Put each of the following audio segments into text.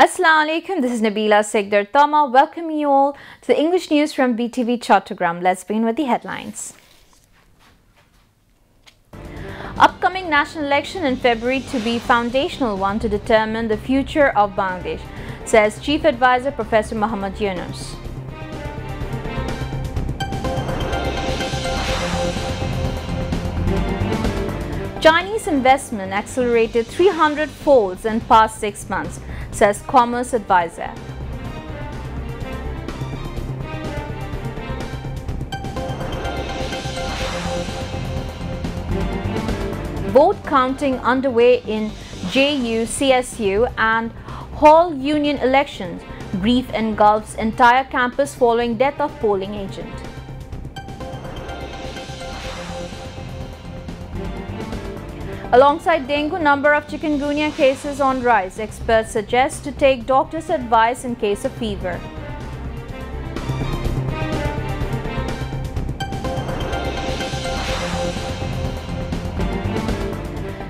Assalamu alaikum, this is Nabila Segdar Tama. Welcome you all to the English news from BTV Chattogram. Let's begin with the headlines. Upcoming national election in February to be foundational one to determine the future of Bangladesh, says Chief Advisor Professor Muhammad Yunus. Chinese investment accelerated 300 folds in past 6 months, says Commerce Advisor. Vote counting underway in JU, CSU and Hall Union elections. Brief engulfs entire campus following death of polling agent. Alongside dengue, number of chikungunya cases on rise. Experts suggest to take doctor's advice in case of fever.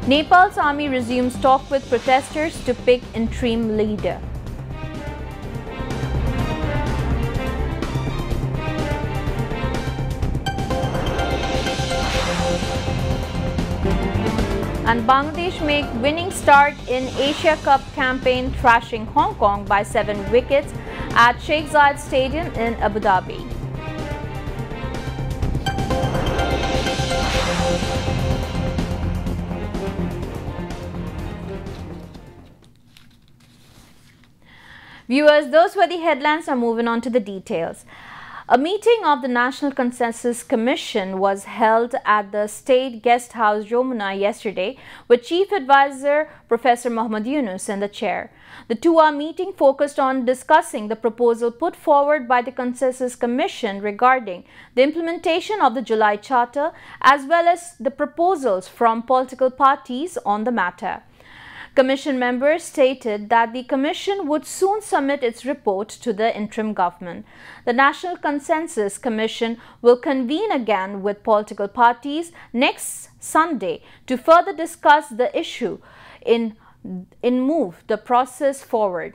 Nepal's army resumes talk with protesters to pick interim leader. And Bangladesh make winning start in Asia Cup campaign, thrashing Hong Kong by 7 wickets at Sheikh Zayed Stadium in Abu Dhabi. Viewers, those were the headlines. Are moving on to the details. A meeting of the National Consensus Commission was held at the State Guest House Yamuna yesterday with Chief Advisor Professor Muhammad Yunus in the chair. The two-hour meeting focused on discussing the proposal put forward by the Consensus Commission regarding the implementation of the July Charter as well as the proposals from political parties on the matter. Commission members stated that the Commission would soon submit its report to the interim government. The National Consensus Commission will convene again with political parties next Sunday to further discuss the issue in move the process forward.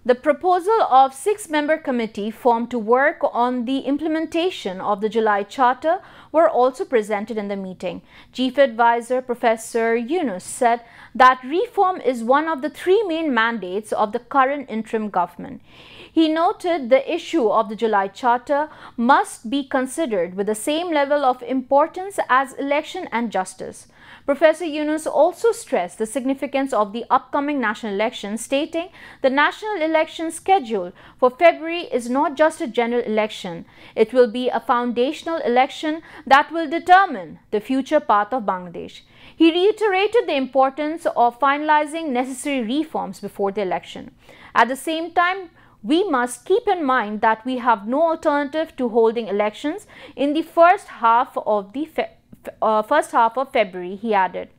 The proposal of 6-member committee formed to work on the implementation of the July Charter were also presented in the meeting. Chief Advisor Professor Yunus said that reform is one of the 3 main mandates of the current interim government. He noted the issue of the July Charter must be considered with the same level of importance as election and justice. Professor Yunus also stressed the significance of the upcoming national elections, stating the national election schedule for February is not just a general election. It will be a foundational election that will determine the future path of Bangladesh. He reiterated the importance of finalizing necessary reforms before the election. At the same time, we must keep in mind that we have no alternative to holding elections in the first half of February, he added.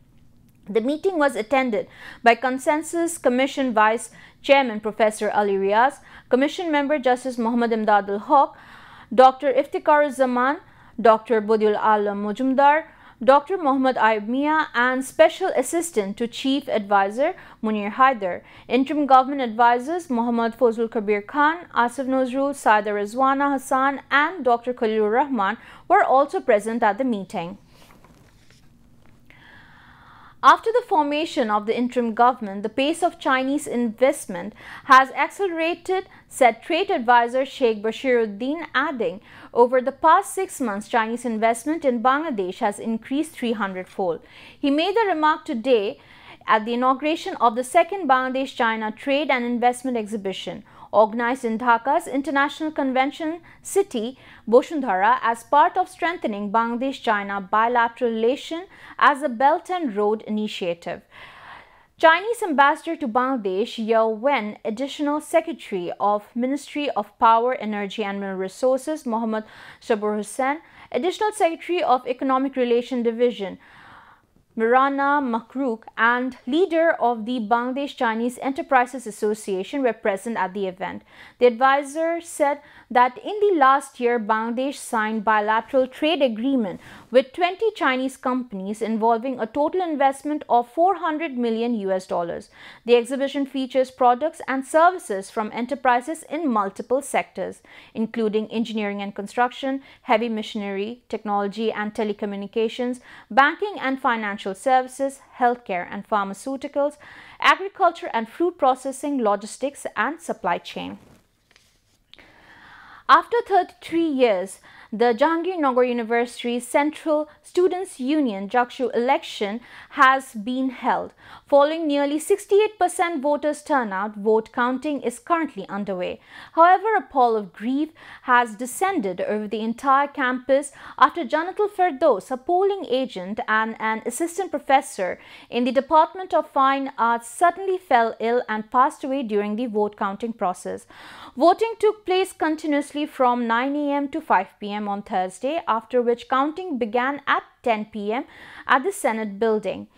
The meeting was attended by Consensus Commission Vice Chairman Professor Ali Riaz, Commission Member Justice Muhammad Imdad al-Haq, Dr. Iftikhar Zaman, Dr. Bodiul Alam Mujumdar, Dr. Muhammad Ayub Mia, and Special Assistant to Chief Advisor Munir Haider. Interim Government Advisors Muhammad Fozul Kabir Khan, Asif Nozrul, Saida Rizwana Hassan and Dr. Khalilur Rahman were also present at the meeting. After the formation of the interim government, the pace of Chinese investment has accelerated, said Trade Advisor Sheikh Bashiruddin, adding, over the past 6 months, Chinese investment in Bangladesh has increased 300-fold. He made the remark today at the inauguration of the 2nd Bangladesh-China Trade and Investment Exhibition, organized in Dhaka's International Convention City, Boshundhara, as part of strengthening Bangladesh-China bilateral relation as a Belt and Road initiative. Chinese Ambassador to Bangladesh, Yao Wen, Additional Secretary of Ministry of Power, Energy and Mineral Resources, Mohammad Sabur Hussain, Additional Secretary of Economic Relation Division, Mirana Makrouk and leader of the Bangladesh Chinese Enterprises Association were present at the event. The advisor said that in the last year, Bangladesh signed bilateral trade agreement with 20 Chinese companies involving a total investment of 400 million US dollars. The exhibition features products and services from enterprises in multiple sectors, including engineering and construction, heavy machinery, technology and telecommunications, banking and financial services, healthcare and pharmaceuticals, agriculture and fruit processing, logistics and supply chain. After 33 years, the Jahangirnagar University's Central Students' Union Jakshu election has been held. Following nearly 68% voters' turnout, vote counting is currently underway. However, a pall of grief has descended over the entire campus after Janatul Firdaus, a polling agent and an assistant professor in the Department of Fine Arts, suddenly fell ill and passed away during the vote counting process. Voting took place continuously from 9 a.m. to 5 p.m. on Thursday, after which counting began at 10 p.m. at the Senate building.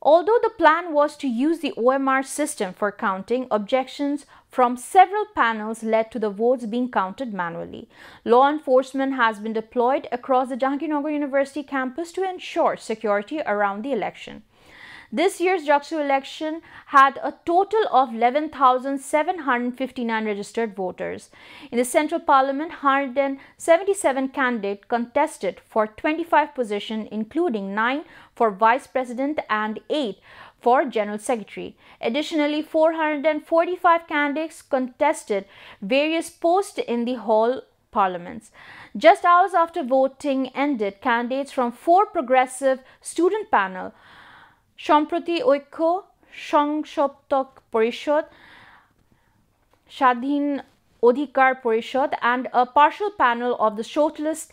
Although the plan was to use the OMR system for counting, objections from several panels led to the votes being counted manually. Law enforcement has been deployed across the Jahangirnagar University campus to ensure security around the election. This year's Jakshu election had a total of 11,759 registered voters. In the Central Parliament, 177 candidates contested for 25 positions, including 9 for Vice President and 8 for General Secretary. Additionally, 445 candidates contested various posts in the whole parliaments. Just hours after voting ended, candidates from 4 progressive student panel, Shomproti Oikko, Shongshoptok Porishod, Shadhin Odhikar Porishod and a partial panel of the Socialist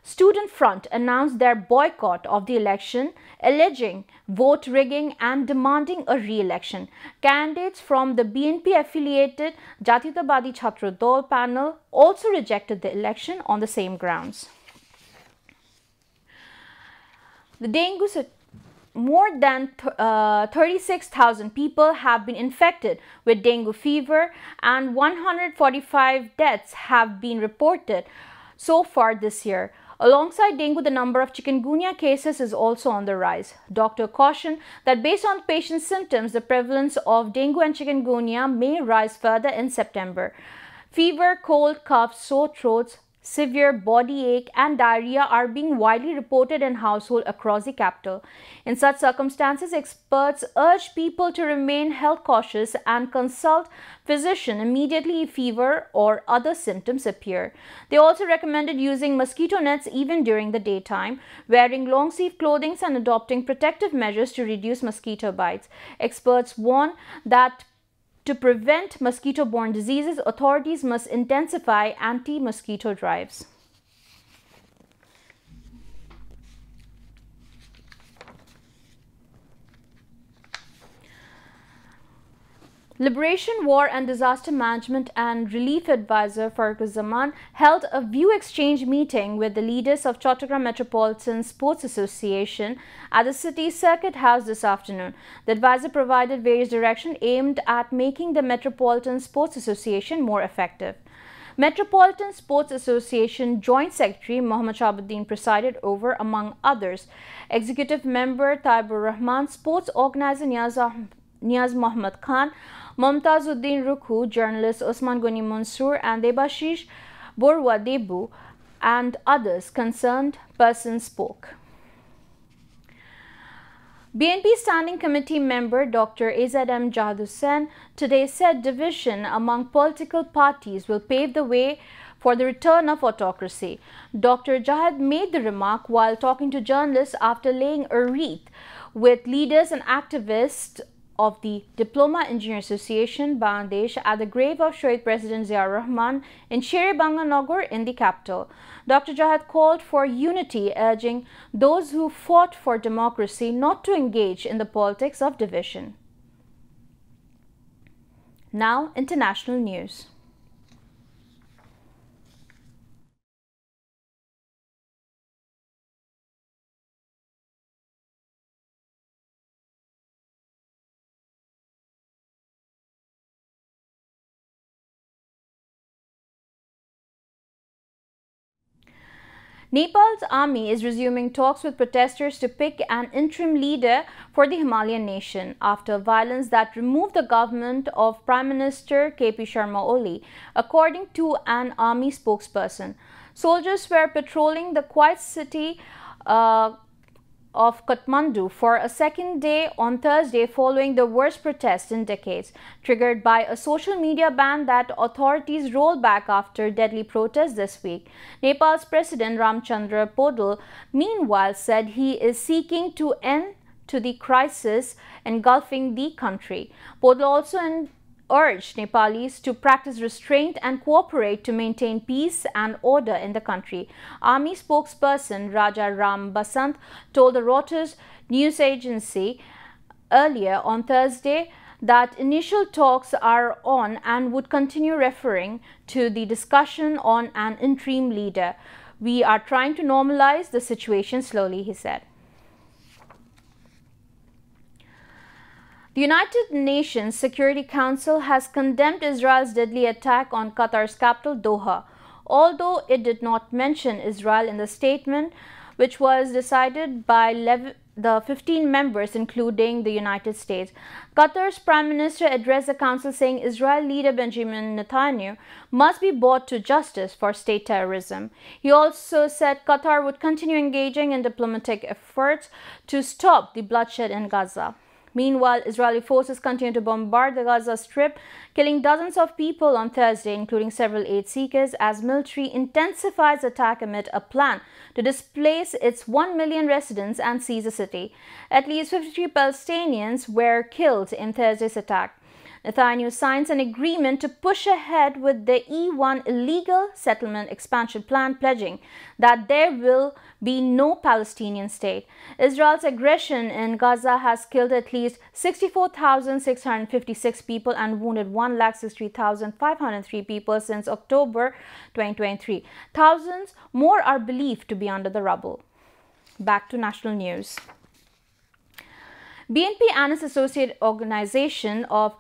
Student Front announced their boycott of the election, alleging vote rigging and demanding a re-election. Candidates from the BNP-affiliated Jatitabadi Chhatra Dol panel also rejected the election on the same grounds. The dengue More than 36,000 people have been infected with dengue fever and 145 deaths have been reported so far this year. Alongside dengue, the number of chikungunya cases is also on the rise. Doctor cautioned that based on patient's symptoms, the prevalence of dengue and chikungunya may rise further in September. Fever, cold, cough, sore throats, severe body ache and diarrhea are being widely reported in households across the capital. In such circumstances, experts urge people to remain health cautious and consult physician immediately if fever or other symptoms appear. They also recommended using mosquito nets even during the daytime, wearing long-sleeve clothing and adopting protective measures to reduce mosquito bites. Experts warn that to prevent mosquito-borne diseases, authorities must intensify anti-mosquito drives. Liberation, War and Disaster Management and Relief Advisor Farooq Zaman held a view exchange meeting with the leaders of Chattogram Metropolitan Sports Association at the city's Circuit House this afternoon. The advisor provided various directions aimed at making the Metropolitan Sports Association more effective. Metropolitan Sports Association Joint Secretary Mohammad Shahabuddin presided over, among others, Executive Member Taibur Rahman, Sports Organizer Niaz Mohammad Khan, Mumtazuddin Rukhu, journalist Osman Goni Mansoor and Debashish Borwa Debu and others concerned persons spoke. BNP Standing Committee member Dr. AZM Jahad Hussain today said division among political parties will pave the way for the return of autocracy. Dr. Jahad made the remark while talking to journalists after laying a wreath with leaders and activists of the Diploma Engineer Association Bangladesh at the grave of Shohid President Ziaur Rahman in Sher-e-Bangla in the capital. Dr. Jahad called for unity, urging those who fought for democracy not to engage in the politics of division. Now, international news. Nepal's army is resuming talks with protesters to pick an interim leader for the Himalayan nation after violence that removed the government of Prime Minister KP Sharma Oli, according to an army spokesperson. Soldiers were patrolling the quiet city of Kathmandu for a second day on Thursday following the worst protests in decades, triggered by a social media ban that authorities rolled back after deadly protests this week. Nepal's President Ramchandra Podal, meanwhile, said he is seeking to end to the crisis engulfing the country. Podal also urged Nepalis to practice restraint and cooperate to maintain peace and order in the country. Army spokesperson Raja Ram Basant told the Raater news agency earlier on Thursday that initial talks are on and would continue, referring to the discussion on an interim leader. "We are trying to normalize the situation slowly," he said. The United Nations Security Council has condemned Israel's deadly attack on Qatar's capital, Doha, although it did not mention Israel in the statement, which was decided by the 15 members, including the United States. Qatar's Prime Minister addressed the Council saying Israel leader Benjamin Netanyahu must be brought to justice for state terrorism. He also said Qatar would continue engaging in diplomatic efforts to stop the bloodshed in Gaza. Meanwhile, Israeli forces continue to bombard the Gaza Strip, killing dozens of people on Thursday, including several aid seekers, as military intensifies attack amid a plan to displace its 1 million residents and seize the city. At least 53 Palestinians were killed in Thursday's attack. Netanyahu signs an agreement to push ahead with the E1 illegal settlement expansion plan, pledging that there will be no Palestinian state. Israel's aggression in Gaza has killed at least 64,656 people and wounded 1,63,503 people since October 2023. Thousands more are believed to be under the rubble. Back to national news. BNP and its associate organization of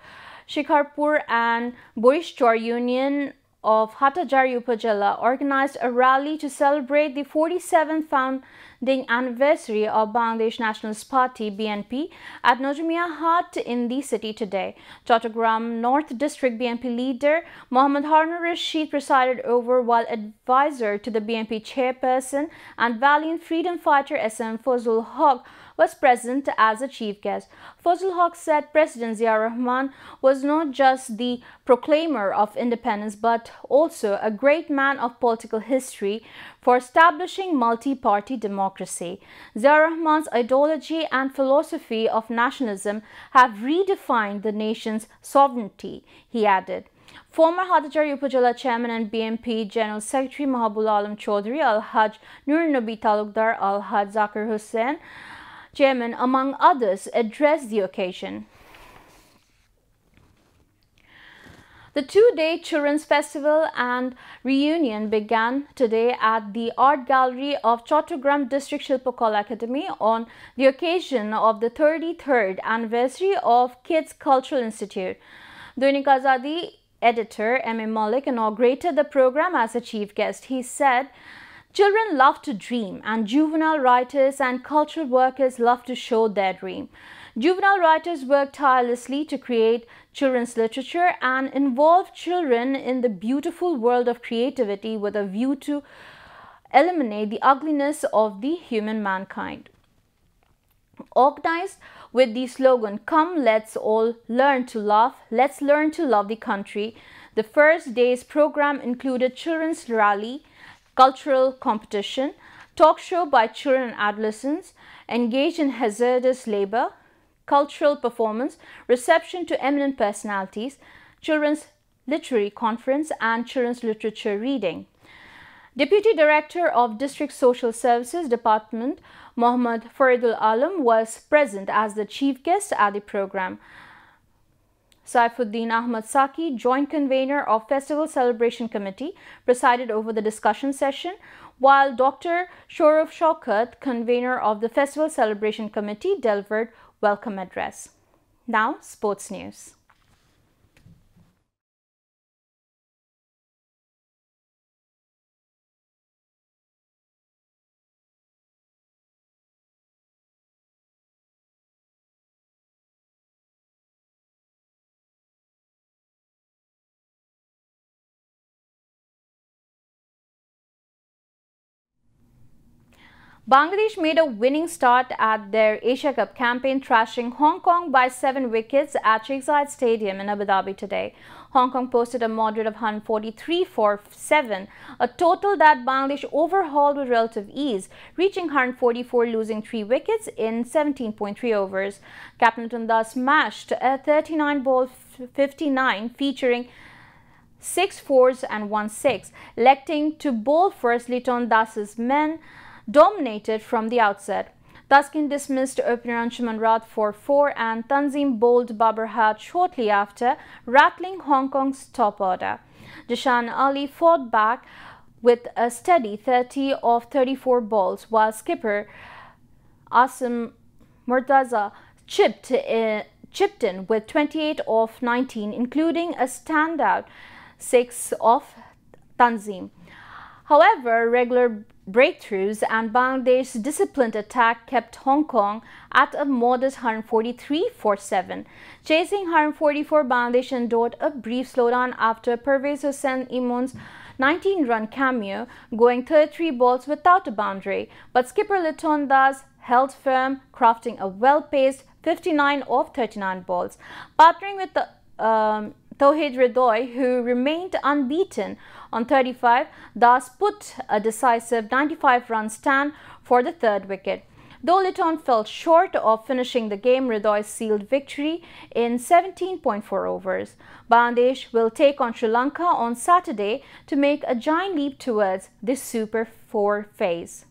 Shikarpur and Borishchor Union of Hatajari Upazila organized a rally to celebrate the 47th founding anniversary of Bangladesh Nationalist Party (BNP) at Najmiya Hat in the city today. Chattogram North District BNP leader Mohammad Harun Rashid presided over, while advisor to the BNP chairperson and valiant freedom fighter SM Fazlul Haq was present as a chief guest. Fazlul Haq said President Ziaur Rahman was not just the proclaimer of independence but also a great man of political history for establishing multi-party democracy. Ziaur Rahman's ideology and philosophy of nationalism have redefined the nation's sovereignty, he added. Former Hatajari Upazila Chairman and BNP General Secretary Mahabul Alam Chaudhry, Al-Haj Nur Nabi Talukdar, Al-Haj Zakir Hussain, Chairman, among others, addressed the occasion. The two-day Children's Festival and reunion began today at the Art Gallery of Chattogram District Shilpakala Academy on the occasion of the 33rd anniversary of Kids Cultural Institute. Dainik Azadi editor M.A. Malik inaugurated the program as a chief guest. He said, "Children love to dream, and juvenile writers and cultural workers love to show their dream. Juvenile writers work tirelessly to create children's literature and involve children in the beautiful world of creativity with a view to eliminate the ugliness of the human mankind." Organized with the slogan, "Come, let's all learn to laugh, let's learn to love the country," the first day's program included children's rally, cultural competition, talk show by children and adolescents engaged in hazardous labor, cultural performance, reception to eminent personalities, children's literary conference, and children's literature reading. Deputy Director of District Social Services Department, Mohammad Faridul Alam, was present as the chief guest at the program. Saifuddin Ahmad Saki, Joint Convener of Festival Celebration Committee, presided over the discussion session, while Dr. Shorav Shaukat, Convener of the Festival Celebration Committee, delivered welcome address. Now, sports news. Bangladesh made a winning start at their Asia Cup campaign, thrashing Hong Kong by 7 wickets at Sheikh Stadium in Abu Dhabi today. Hong Kong posted a moderate of 143 for 7, a total that Bangladesh overhauled with relative ease, reaching 144, losing 3 wickets in 17.3 overs. Captain Tunda smashed a 39-ball 59 featuring 6 fours and 1 6, electing to bowl first. Liton Das's men dominated from the outset. Taskin dismissed opener Anshuman Raater for 4 and Tanzim bowled Babar Hat shortly after, rattling Hong Kong's top order. Jashan Ali fought back with a steady 30 of 34 balls, while skipper Asim Murtaza chipped in with 28 of 19, including a standout 6 of Tanzim. However, regular breakthroughs and Bangladesh's disciplined attack kept Hong Kong at a modest 143 for 7. Chasing 144, Bangladesh endured a brief slowdown after Pervez Hossain Imun's 19-run cameo, going 33 balls without a boundary. But skipper Liton Das held firm, crafting a well-paced 59 of 39 balls. Partnering with the Tauhid Ridoy, who remained unbeaten on 35, Das put a decisive 95-run stand for the third wicket. Though Liton fell short of finishing the game, Ridoy sealed victory in 17.4 overs. Bangladesh will take on Sri Lanka on Saturday to make a giant leap towards the Super 4 phase.